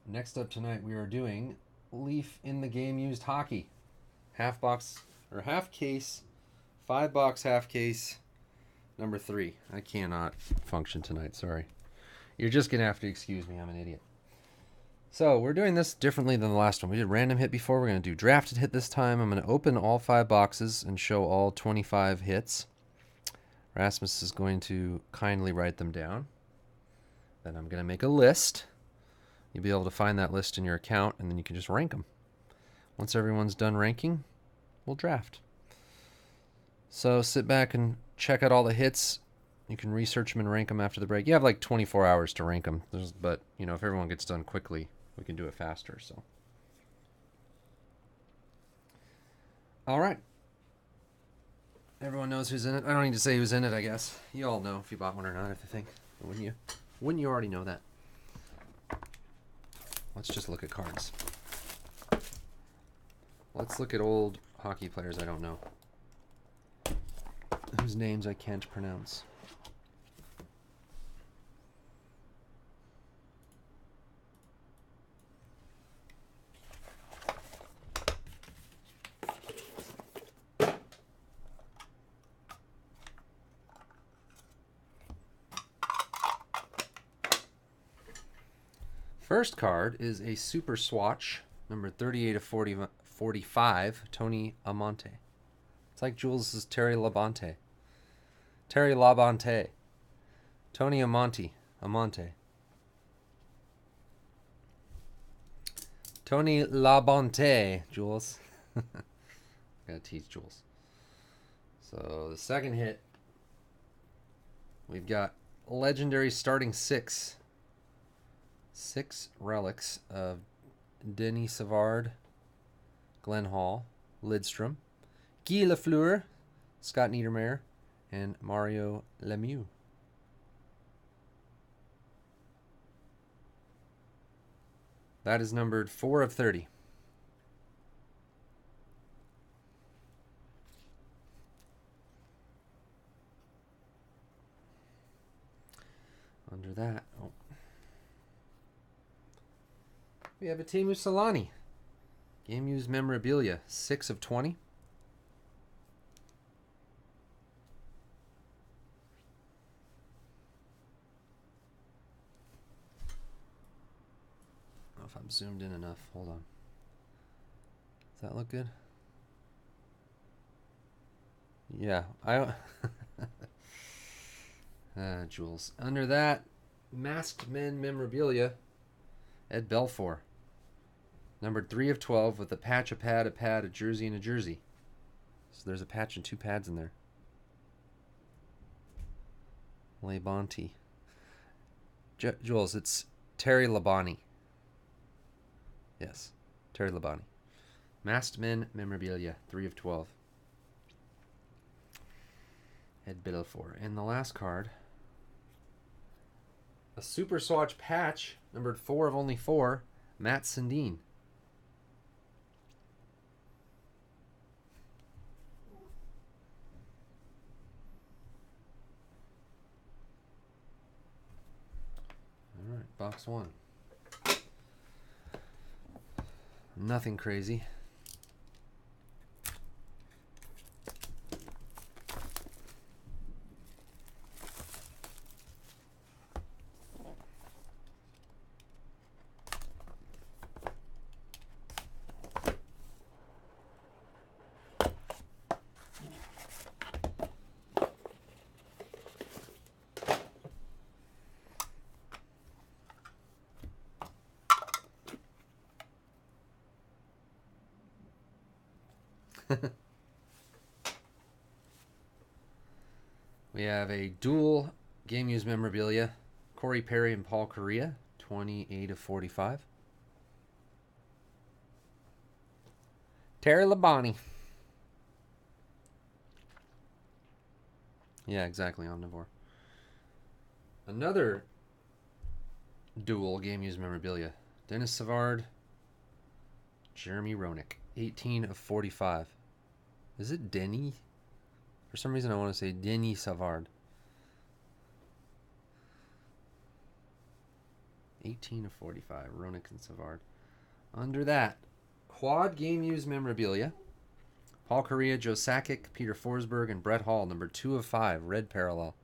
Next up tonight, we are doing Leaf in the Game Used Hockey. Half box, or half case, 5-box half case, number 3. I cannot function tonight, sorry. You're just going to have to excuse me, I'm an idiot. So, we're doing this differently than the last one. We did random hit before, we're going to do drafted hit this time. I'm going to open all 5 boxes and show all 25 hits. Rasmus is going to kindly write them down. Then I'm going to make a list. You'll be able to find that list in your account, and then you can just rank them. Once everyone's done ranking, we'll draft. So sit back and check out all the hits. You can research them and rank them after the break. You have like 24 hours to rank them, but if everyone gets done quickly, we can do it faster. So, all right. Everyone knows who's in it. I don't need to say who's in it, I guess. You all know if you bought one or not, if you think. Wouldn't you? Wouldn't you already know that? Let's just look at cards. Let's look at old hockey players I don't know, whose names I can't pronounce. First card is a super swatch, number 38 of 45, Tony Amonte. It's like Jules' Terry Labonte. Terry Labonte. Tony Amonte. Tony Labonte, Jules. Gotta teach Jules. So the second hit, we've got legendary starting 6. 6 relics of Denis Savard, Glenn Hall, Lidstrom, Guy Lafleur, Scott Niedermayer, and Mario Lemieux. That is numbered 4 of 30. Under that, we have a Teemu Selanne. Game used memorabilia, 6 of 20. I don't know if I'm zoomed in enough. Hold on. Does that look good? Yeah, Jules. Under that, Masked Men memorabilia, Ed Belfour. Numbered 3 of 12 with a patch, a pad, a jersey, and a jersey. So there's a patch and 2 pads in there. Labonte. Jules, it's Terry Labonte. Yes, Terry Labonte. Masked Men memorabilia, 3 of 12. Ed Belfour. And the last card, a super swatch patch, numbered 4 of only 4, Matt Sundin. All right, box 1. Nothing crazy. We have a dual game used memorabilia, Corey Perry and Paul Kariya, 28 of 45. Terry Labonte. Yeah, exactly, Omnivore. Another dual game used memorabilia, Denis Savard, Jeremy Roenick, 18 of 45. Is it Denny? For some reason I want to say Denis Savard. 18 of 45. Roenick and Savard. Under that, quad game used memorabilia. Paul Correa, Joe Sakic, Peter Forsberg, and Brett Hall. Number 2 of 5. Red parallel.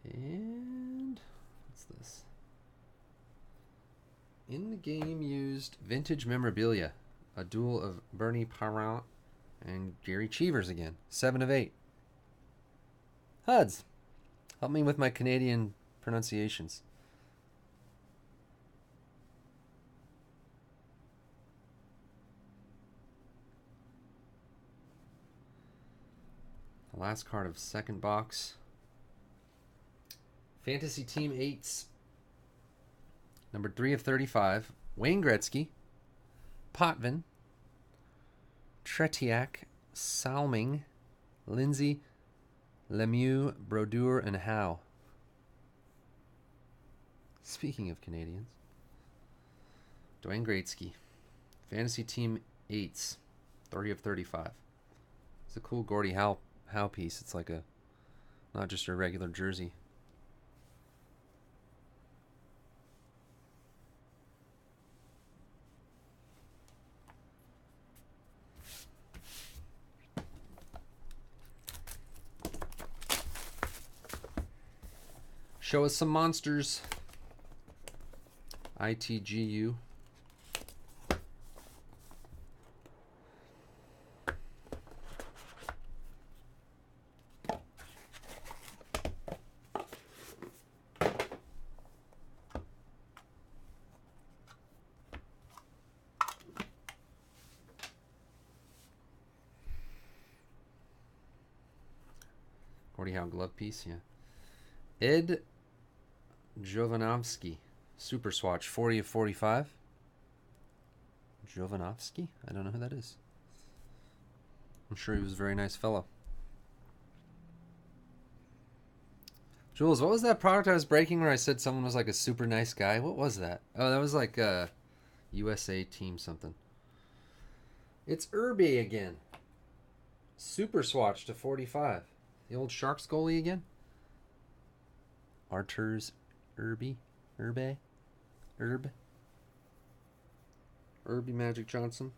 And what's this? In the game used vintage memorabilia. A duel of Bernie Parent and Gary Cheevers again. 7 of 8. Huds, help me with my Canadian pronunciations. The last card of second box. Fantasy Team 8s. Number 3 of 35. Wayne Gretzky. Potvin. Tretiak. Salming. Lindsay. Lemieux. Brodeur. And Howe. Speaking of Canadians. Dwayne Gretzky. Fantasy Team 8s. 3 of 35. It's a cool Gordie Howe piece. It's like a, not just a regular jersey. Show us some monsters. ITGU. Gordie Howe glove piece, yeah. Ed Jovanovski, Super Swatch, 40 of 45. Jovanovski? I don't know who that is. I'm sure he was a very nice fellow. Jules, what was that product I was breaking where I said someone was like a super nice guy? What was that? Oh, that was like a USA team something. It's Irby again. Super Swatch to 45. The old Sharks goalie again? Arturs Irby Magic Johnson.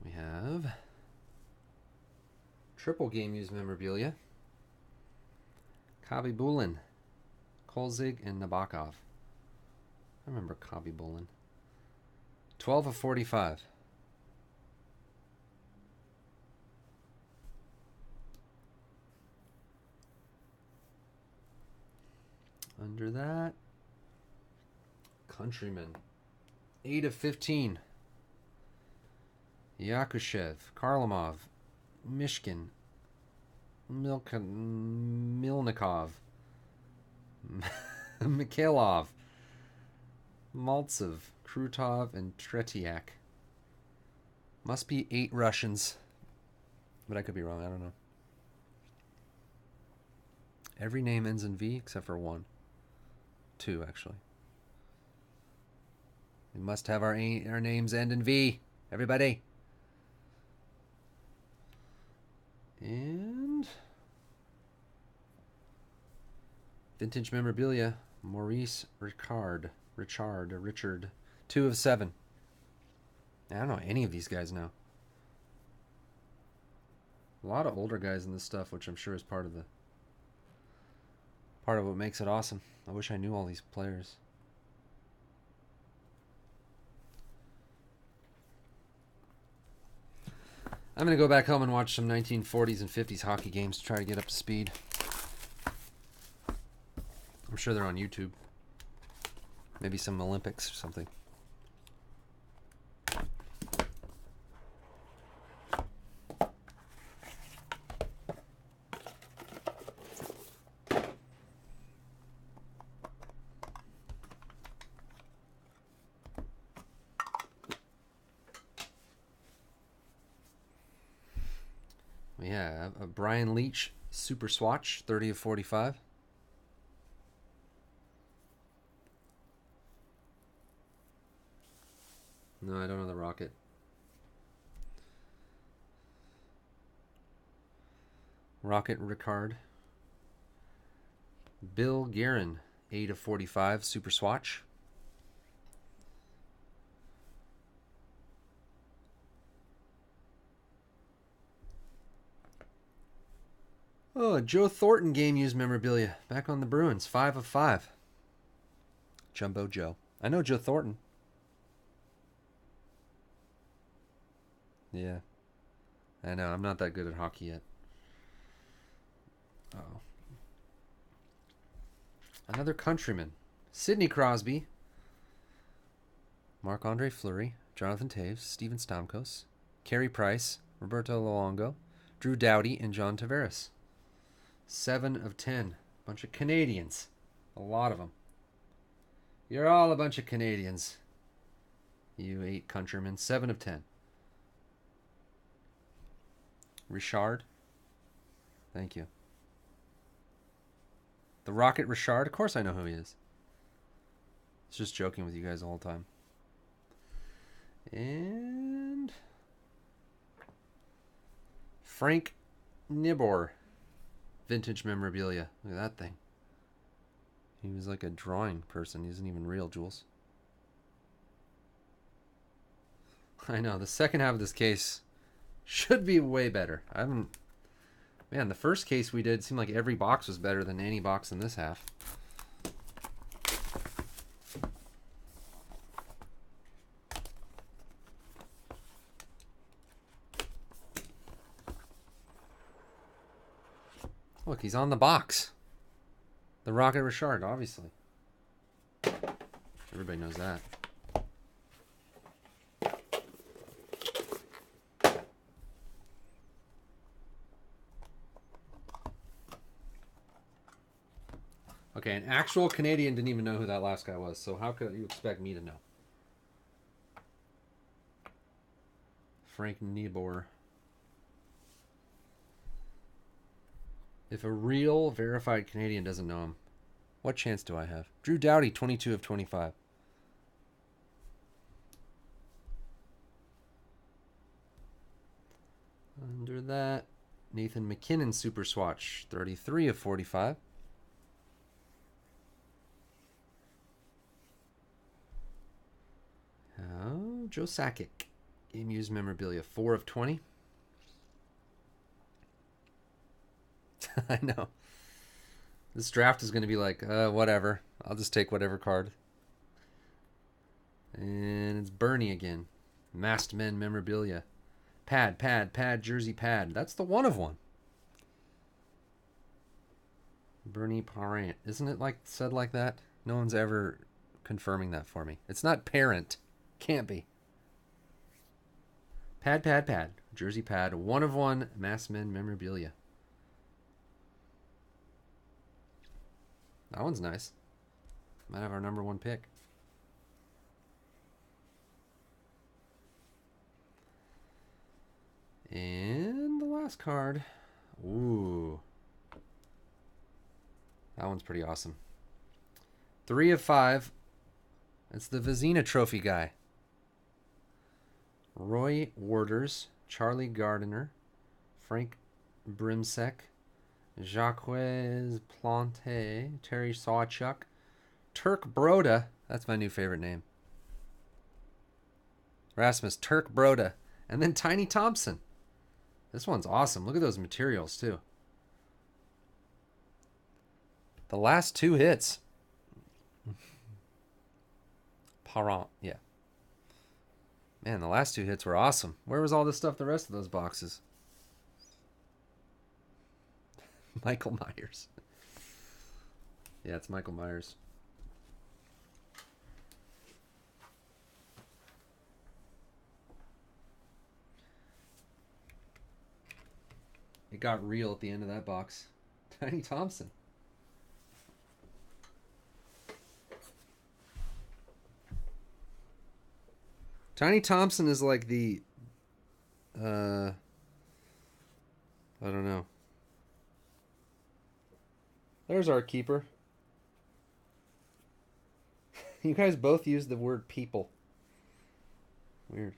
We have triple game used memorabilia. Khabibulin, Kolzig, and Nabokov. I remember Khabibulin. 12 of 45. Under that, Countryman, 8 of 15. Yakushev, Karlamov, Mishkin, Milnikov, Mikhailov, Maltsev, Krutov, and Tretiak. Must be 8 Russians, but I could be wrong. I don't know. Every name ends in V except for 1. 2, actually. We must have our names end in V. Everybody. And vintage memorabilia. Maurice Richard. 2 of 7. I don't know any of these guys now. A lot of older guys in this stuff, which I'm sure is part of what makes it awesome. I wish I knew all these players. I'm going to go back home and watch some 1940s and 50s hockey games to try to get up to speed. I'm sure they're on YouTube. Maybe some Olympics or something. We have a Brian Leach Super Swatch, 30 of 45. No, I don't know the Rocket. Rocket Ricard. Bill Guerin, 8/45, Super Swatch. Oh, Joe Thornton game used memorabilia. Back on the Bruins, 5/5. Jumbo Joe. I know Joe Thornton. Yeah. I know, I'm not that good at hockey yet. Uh-oh. Another countryman. Sidney Crosby. Marc-Andre Fleury. Jonathan Toews. Steven Stamkos. Carey Price. Roberto Luongo. Drew Doughty. And John Tavares. 7/10. Bunch of Canadians. A lot of them. You're all a bunch of Canadians. You 8 countrymen. 7/10. Richard. Thank you. The Rocket Richard. Of course I know who he is. I was just joking with you guys the whole time. And Frank Nibor. Vintage memorabilia. Look at that thing. He was like a drawing person. He isn't even real, Jules. I know. The second half of this case should be way better. I haven't... Man, the first case we did seemed like every box was better than any box in this half. Look, he's on the box. The Rocket Richard, obviously. Everybody knows that. Okay, an actual Canadian didn't even know who that last guy was, so how could you expect me to know? Frank Nibor. If a real verified Canadian doesn't know him, what chance do I have? Drew Doughty, 22/25. Under that, Nathan McKinnon Super Swatch, 33/45. Oh, Joe Sakic. Game used memorabilia, 4/20. I know. This draft is going to be like, whatever. I'll just take whatever card. And it's Bernie again. Masked Men memorabilia. Pad, jersey pad. That's the one of one. Bernie Parent. Isn't it like said like that? No one's ever confirming that for me. It's not parent. Can't be. Pad. Jersey pad. One of one. Masked Men memorabilia. That one's nice. Might have our number 1 pick. And the last card. Ooh. That one's pretty awesome. 3/5. It's the Vezina Trophy guy. Roy Warders, Charlie Gardiner, Frank Brimsek, Jacques Plante, Terry Sawchuk, Turk Broda. That's my new favorite name. Rasmus Turk Broda. And then Tiny Thompson. This one's awesome. Look at those materials, too. The last 2 hits. Parent, yeah. Man, the last 2 hits were awesome. Where was all this stuff the rest of those boxes? Michael Myers. Yeah, it's Michael Myers. It got real at the end of that box. Tiny Thompson. Tiny Thompson is like the... I don't know. There's our keeper. You guys both used the word people. Weird.